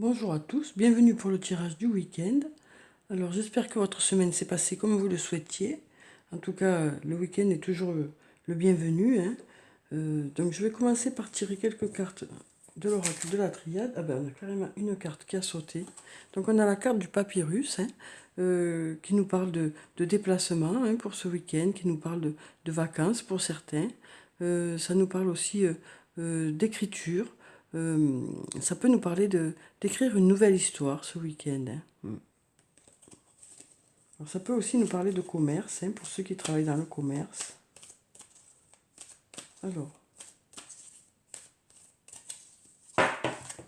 Bonjour à tous, bienvenue pour le tirage du week-end. Alors j'espère que votre semaine s'est passée comme vous le souhaitiez. En tout cas, le week-end est toujours le bienvenu, hein. Donc je vais commencer par tirer quelques cartes de l'oracle de la triade. Ah ben on a carrément une carte qui a sauté. Donc on a la carte du papyrus, hein, qui nous parle de déplacement, hein, pour ce week-end, qui nous parle de vacances pour certains. Ça nous parle aussi d'écriture. Ça peut nous parler d'écrire une nouvelle histoire ce week-end, hein. Alors, ça peut aussi nous parler de commerce, hein, pour ceux qui travaillent dans le commerce. Alors,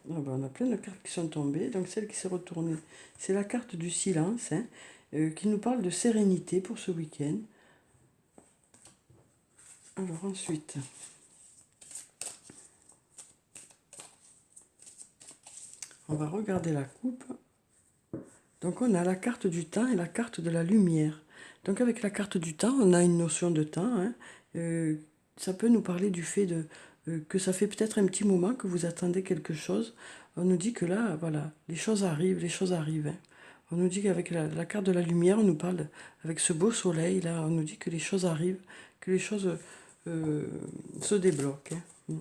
on a plein de cartes qui sont tombées. Donc celle qui s'est retournée, c'est la carte du silence, hein, qui nous parle de sérénité pour ce week-end. Alors ensuite, on va regarder la coupe. Donc on a la carte du temps et la carte de la lumière. Donc avec la carte du temps, on a une notion de temps, hein. Ça peut nous parler du fait que ça fait peut-être un petit moment que vous attendez quelque chose. On nous dit que là, voilà, les choses arrivent, hein. On nous dit qu'avec la carte de la lumière, on nous parle, avec ce beau soleil, là, on nous dit que les choses arrivent, que les choses euh, se débloquent, hein.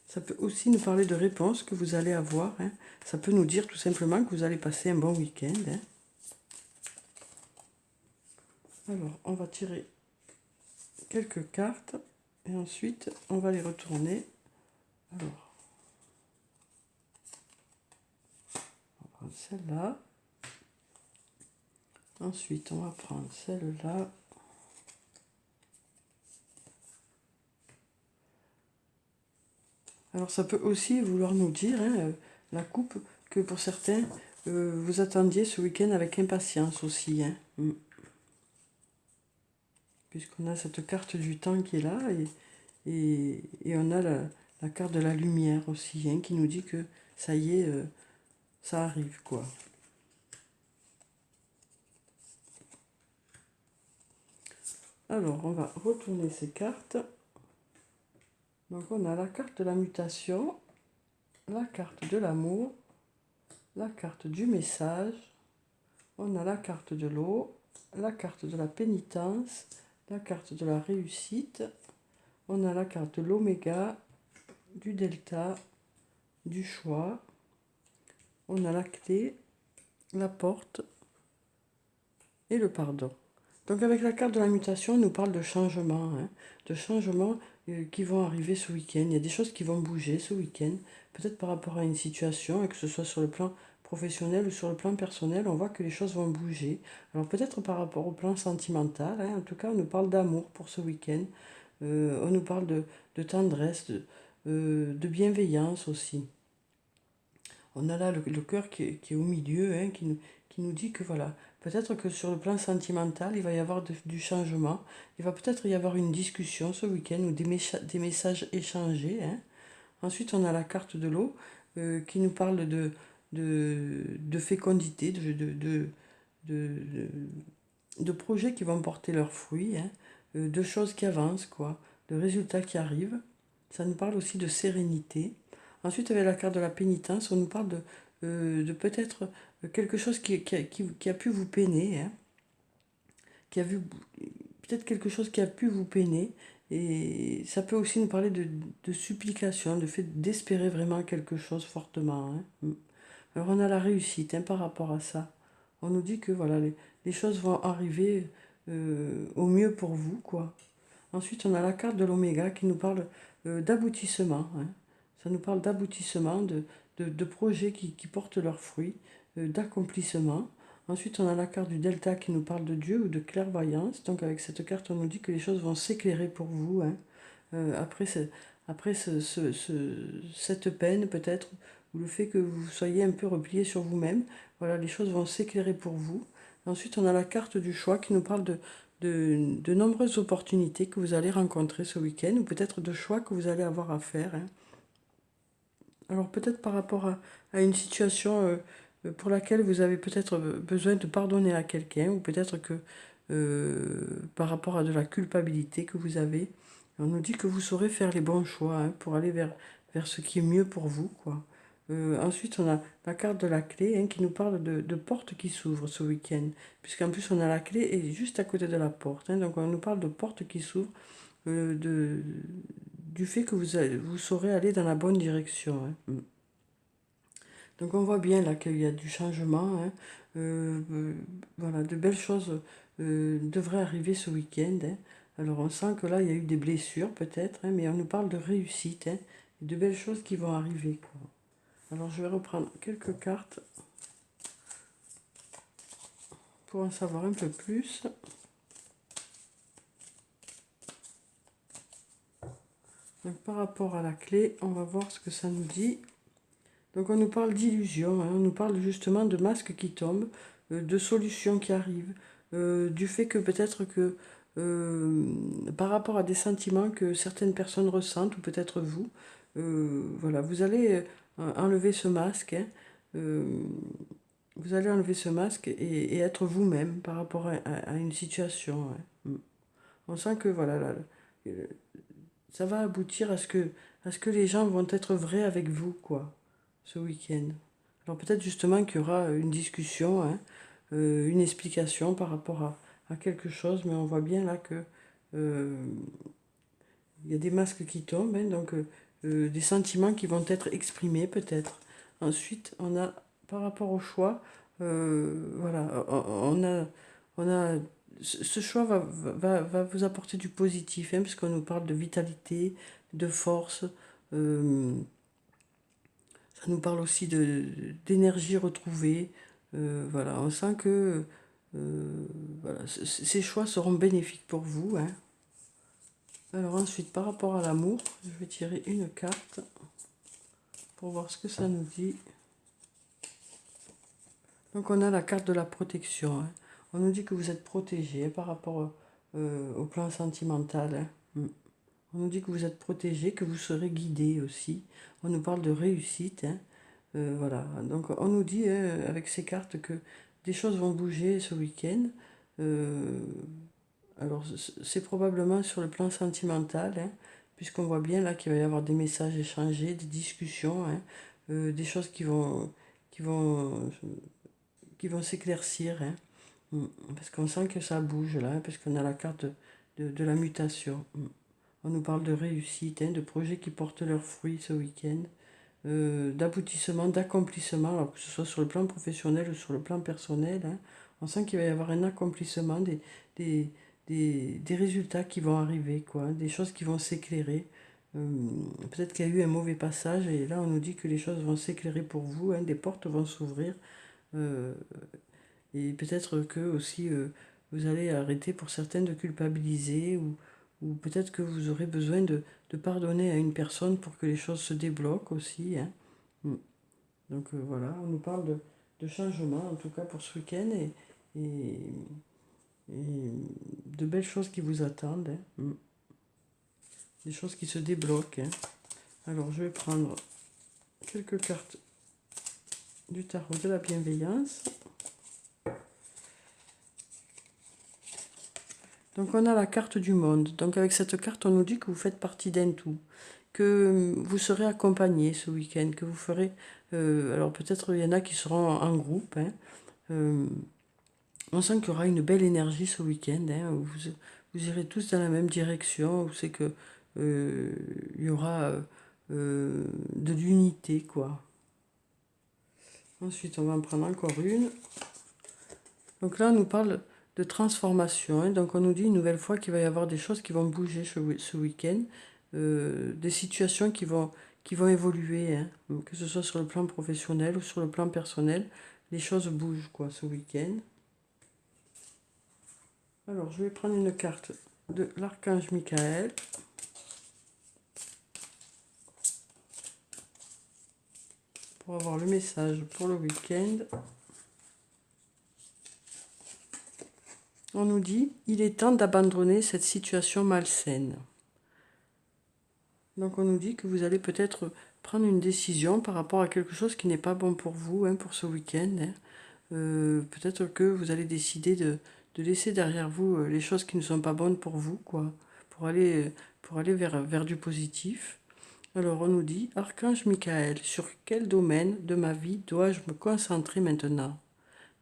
Ça peut aussi nous parler de réponses que vous allez avoir, hein. Ça peut nous dire tout simplement que vous allez passer un bon week-end, hein. Alors, on va tirer quelques cartes et ensuite, on va les retourner. Alors, on va prendre celle-là. Ensuite, on va prendre celle-là. Alors, ça peut aussi vouloir nous dire, hein, la coupe, que pour certains, vous attendiez ce week-end avec impatience aussi, hein. Puisqu'on a cette carte du temps qui est là et on a la carte de la lumière aussi, hein, qui nous dit que ça y est, ça arrive, quoi. Alors, on va retourner ces cartes. Donc, on a la carte de la mutation, la carte de l'amour, la carte du message, on a la carte de l'eau, la carte de la pénitence, la carte de la réussite, on a la carte de l'oméga, du delta, du choix, on a la clé, la porte et le pardon. Donc avec la carte de la mutation, on nous parle de changements, hein, de changements qui vont arriver ce week-end. Il y a des choses qui vont bouger ce week-end, peut-être par rapport à une situation, et que ce soit sur le plan professionnel ou sur le plan personnel, on voit que les choses vont bouger. Alors peut-être par rapport au plan sentimental, hein, en tout cas on nous parle d'amour pour ce week-end, on nous parle de tendresse, de bienveillance aussi. On a là le cœur qui est au milieu, hein, qui nous dit que voilà, peut-être que sur le plan sentimental, il va y avoir du changement. Il va peut-être y avoir une discussion ce week-end ou des messages échangés, hein. Ensuite, on a la carte de l'eau, qui nous parle de fécondité, de, de projets qui vont porter leurs fruits, hein, de choses qui avancent, quoi, de résultats qui arrivent. Ça nous parle aussi de sérénité. Ensuite, avec la carte de la pénitence, on nous parle de peut-être quelque chose qui a pu vous peiner, hein, qui a vu peut-être quelque chose qui a pu vous peiner. Et ça peut aussi nous parler de supplication, de fait d'espérer vraiment quelque chose fortement, hein. Alors on a la réussite, hein, par rapport à ça. On nous dit que voilà, les choses vont arriver au mieux pour vous, quoi. Ensuite, on a la carte de l'oméga qui nous parle d'aboutissement, hein. Ça nous parle d'aboutissement, de projets qui portent leurs fruits, d'accomplissement. Ensuite, on a la carte du delta qui nous parle de Dieu ou de clairvoyance. Donc avec cette carte, on nous dit que les choses vont s'éclairer pour vous, hein. Après, cette peine, peut-être, ou le fait que vous soyez un peu replié sur vous-même, voilà, les choses vont s'éclairer pour vous. Ensuite, on a la carte du choix qui nous parle de nombreuses opportunités que vous allez rencontrer ce week-end, ou peut-être de choix que vous allez avoir à faire, hein. Alors peut-être par rapport à une situation pour laquelle vous avez peut-être besoin de pardonner à quelqu'un, ou peut-être que par rapport à de la culpabilité que vous avez, on nous dit que vous saurez faire les bons choix, hein, pour aller vers ce qui est mieux pour vous, quoi. Ensuite, on a la carte de la clé hein, qui nous parle de portes qui s'ouvrent ce week-end. Puisqu'en plus, on a la clé et juste à côté de la porte. Hein, donc, on nous parle de portes qui s'ouvrent, du fait que vous saurez aller dans la bonne direction. Hein. Donc, on voit bien là qu'il y a du changement. Hein. Voilà, de belles choses devraient arriver ce week-end. Hein. Alors, on sent que là, il y a eu des blessures peut-être, hein, mais on nous parle de réussite. Hein, et de belles choses qui vont arriver, quoi. Alors, je vais reprendre quelques cartes pour en savoir un peu plus. Donc, par rapport à la clé, on va voir ce que ça nous dit. Donc, on nous parle d'illusion, hein, on nous parle justement de masques qui tombent, de solutions qui arrivent, du fait que peut-être que par rapport à des sentiments que certaines personnes ressentent, ou peut-être vous, voilà, vous allez enlever ce masque, hein, vous allez enlever ce masque et être vous-même par rapport à une situation. Hein. On sent que voilà, là, ça va aboutir à ce que les gens vont être vrais avec vous, quoi, ce week-end. Alors peut-être justement qu'il y aura une discussion, hein, une explication par rapport à quelque chose, mais on voit bien là que il y a des masques qui tombent, hein, donc des sentiments qui vont être exprimés peut-être. Ensuite, on a par rapport au choix, voilà, on a ce choix va vous apporter du positif, hein, puisqu'on nous parle de vitalité, de force. euh, Ça nous parle aussi d'énergie retrouvée. Voilà, on sent que voilà, ces choix seront bénéfiques pour vous. Hein. Alors ensuite, par rapport à l'amour, je vais tirer une carte pour voir ce que ça nous dit. Donc on a la carte de la protection. Hein. On nous dit que vous êtes protégé par rapport au plan sentimental. Hein. On nous dit que vous êtes protégé, que vous serez guidé aussi. On nous parle de réussite. Hein. Voilà, donc on nous dit avec ces cartes que des choses vont bouger ce week-end. Alors c'est probablement sur le plan sentimental, hein, puisqu'on voit bien là qu'il va y avoir des messages échangés, des discussions, hein, des choses qui vont, qui vont s'éclaircir. Hein, parce qu'on sent que ça bouge là, hein, parce qu'on a la carte de la mutation. On nous parle de réussite, hein, de projets qui portent leurs fruits ce week-end. D'aboutissement, d'accomplissement, alors que ce soit sur le plan professionnel ou sur le plan personnel. Hein, on sent qu'il va y avoir un accomplissement, des, des résultats qui vont arriver, quoi, hein, des choses qui vont s'éclairer. Peut-être qu'il y a eu un mauvais passage et là on nous dit que les choses vont s'éclairer pour vous, hein, des portes vont s'ouvrir. euh, et peut-être que aussi vous allez arrêter pour certaines de culpabiliser ou peut-être que vous aurez besoin de pardonner à une personne pour que les choses se débloquent aussi. Hein. Mm. Donc voilà, on nous parle de changement en tout cas pour ce week-end et, et de belles choses qui vous attendent. Hein. Mm. Des choses qui se débloquent. Hein. Alors je vais prendre quelques cartes du tarot de la bienveillance. Donc on a la carte du monde. Donc avec cette carte, on nous dit que vous faites partie d'un tout, que vous serez accompagné ce week-end, que vous ferez... alors peut-être il y en a qui seront en groupe. Hein, on sent qu'il y aura une belle énergie ce week-end. Hein, où vous irez tous dans la même direction. Où c'est que il y aura de l'unité, quoi. Ensuite, on va en prendre encore une. Donc là, on nous parle de transformation. Hein. Donc on nous dit une nouvelle fois qu'il va y avoir des choses qui vont bouger ce week-end, des situations qui vont évoluer, hein. Que ce soit sur le plan professionnel ou sur le plan personnel, les choses bougent, quoi, ce week-end. Alors je vais prendre une carte de l'archange Michael. Pour avoir le message pour le week-end. On nous dit, il est temps d'abandonner cette situation malsaine. Donc on nous dit que vous allez peut-être prendre une décision par rapport à quelque chose qui n'est pas bon pour vous, hein, pour ce week-end. Hein. Peut-être que vous allez décider de laisser derrière vous les choses qui ne sont pas bonnes pour vous, quoi, pour aller vers du positif. Alors, on nous dit, Archange Michael, sur quel domaine de ma vie dois-je me concentrer maintenant?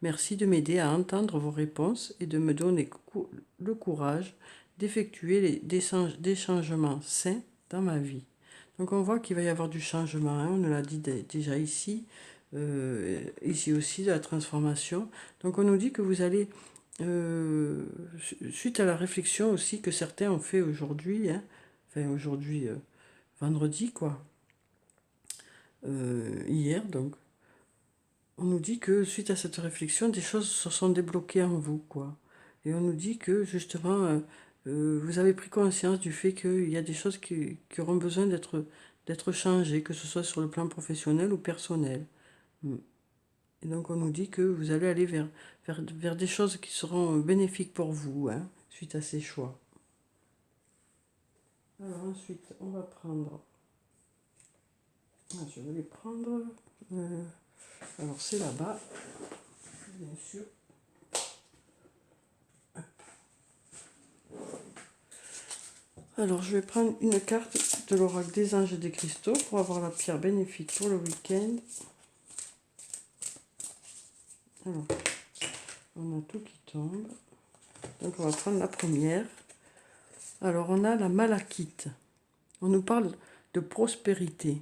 Merci de m'aider à entendre vos réponses et de me donner le courage d'effectuer des changements sains dans ma vie. Donc, on voit qu'il va y avoir du changement, hein, on nous l'a dit déjà ici, ici aussi, de la transformation. Donc, on nous dit que vous allez, suite à la réflexion aussi que certains ont fait aujourd'hui, hein, enfin aujourd'hui, vendredi, quoi, hier, donc, on nous dit que suite à cette réflexion, des choses se sont débloquées en vous, quoi. Et on nous dit que justement, vous avez pris conscience du fait qu'il y a des choses qui auront besoin d'être changées, que ce soit sur le plan professionnel ou personnel. Et donc on nous dit que vous allez aller vers des choses qui seront bénéfiques pour vous, hein, suite à ces choix. Alors ensuite, on va prendre... Ah, je vais les prendre... alors c'est là-bas, bien sûr. Alors je vais prendre une carte de l'oracle des anges et des cristaux pour avoir la pierre bénéfique pour le week-end. Alors, on a tout qui tombe. Donc on va prendre la première. Alors on a la malachite. On nous parle de prospérité.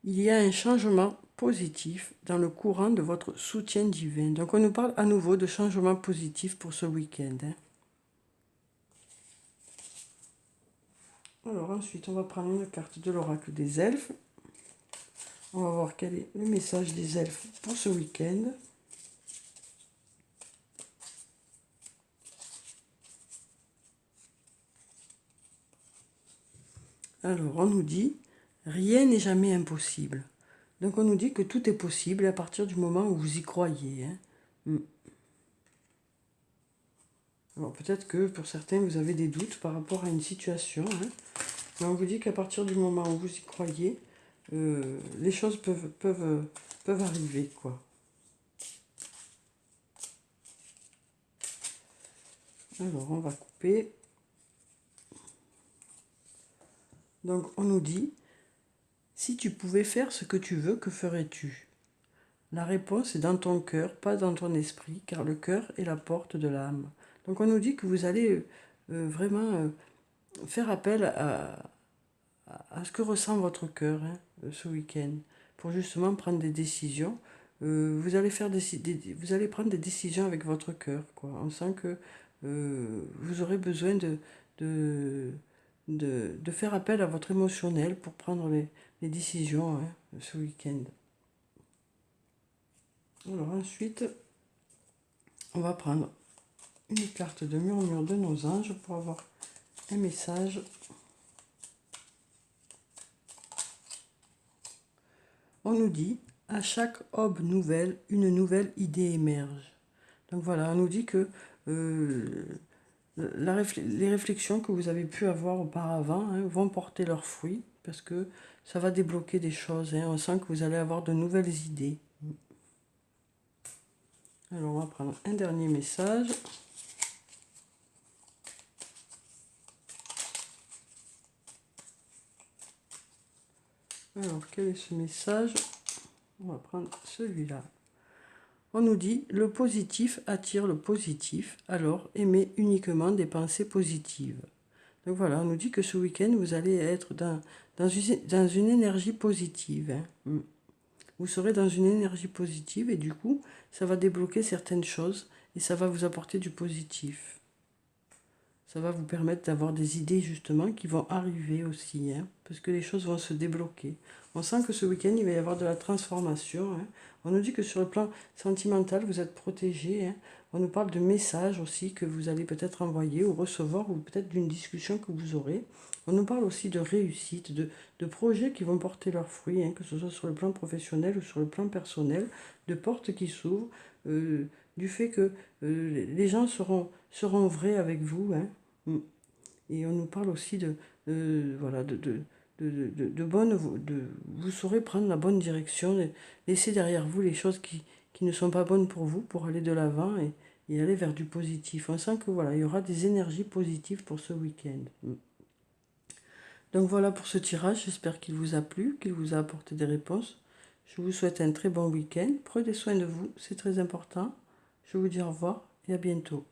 Il y a un changement positif dans le courant de votre soutien divin. Donc on nous parle à nouveau de changement positif pour ce week-end, hein. Alors ensuite, on va prendre une carte de l'oracle des elfes. On va voir quel est le message des elfes pour ce week-end. Alors, on nous dit, rien n'est jamais impossible. Donc on nous dit que tout est possible à partir du moment où vous y croyez, hein. Alors peut-être que pour certains, vous avez des doutes par rapport à une situation, hein. Mais on vous dit qu'à partir du moment où vous y croyez, les choses peuvent arriver, quoi. Alors, on va couper. Donc, on nous dit, si tu pouvais faire ce que tu veux, que ferais-tu? La réponse est dans ton cœur, pas dans ton esprit, car le cœur est la porte de l'âme. Donc, on nous dit que vous allez vraiment faire appel à ce que ressent votre cœur, hein, ce week-end, pour justement prendre des décisions. Vous allez vous allez prendre des décisions avec votre cœur, quoi. On sent que vous aurez besoin de faire appel à votre émotionnel pour prendre les décisions, hein, ce week-end. Alors ensuite, on va prendre une carte de murmure de nos anges pour avoir un message. On nous dit, à chaque aube nouvelle, une nouvelle idée émerge. Donc voilà, on nous dit que les réflexions que vous avez pu avoir auparavant, hein, vont porter leurs fruits, parce que ça va débloquer des choses, hein. On sent que vous allez avoir de nouvelles idées. Alors on va prendre un dernier message. Alors quel est ce message? On va prendre celui-là. On nous dit, le positif attire le positif, alors aimez uniquement des pensées positives. Donc voilà, on nous dit que ce week-end, vous allez être dans une énergie positive, hein. Vous serez dans une énergie positive et du coup, ça va débloquer certaines choses et ça va vous apporter du positif. Ça va vous permettre d'avoir des idées justement qui vont arriver aussi, hein, parce que les choses vont se débloquer. On sent que ce week-end, il va y avoir de la transformation, hein. On nous dit que sur le plan sentimental, vous êtes protégé, hein. On nous parle de messages aussi que vous allez peut-être envoyer ou recevoir, ou peut-être d'une discussion que vous aurez. On nous parle aussi de réussite, de projets qui vont porter leurs fruits, hein, que ce soit sur le plan professionnel ou sur le plan personnel, de portes qui s'ouvrent, du fait que les gens seront vrais avec vous, hein. Et on nous parle aussi voilà, vous saurez prendre la bonne direction, laisser derrière vous les choses qui ne sont pas bonnes pour vous, pour aller de l'avant et aller vers du positif. On sent que voilà, il y aura des énergies positives pour ce week-end. Donc voilà pour ce tirage, j'espère qu'il vous a plu, qu'il vous a apporté des réponses. Je vous souhaite un très bon week-end. Prenez soin de vous, c'est très important. Je vous dis au revoir et à bientôt.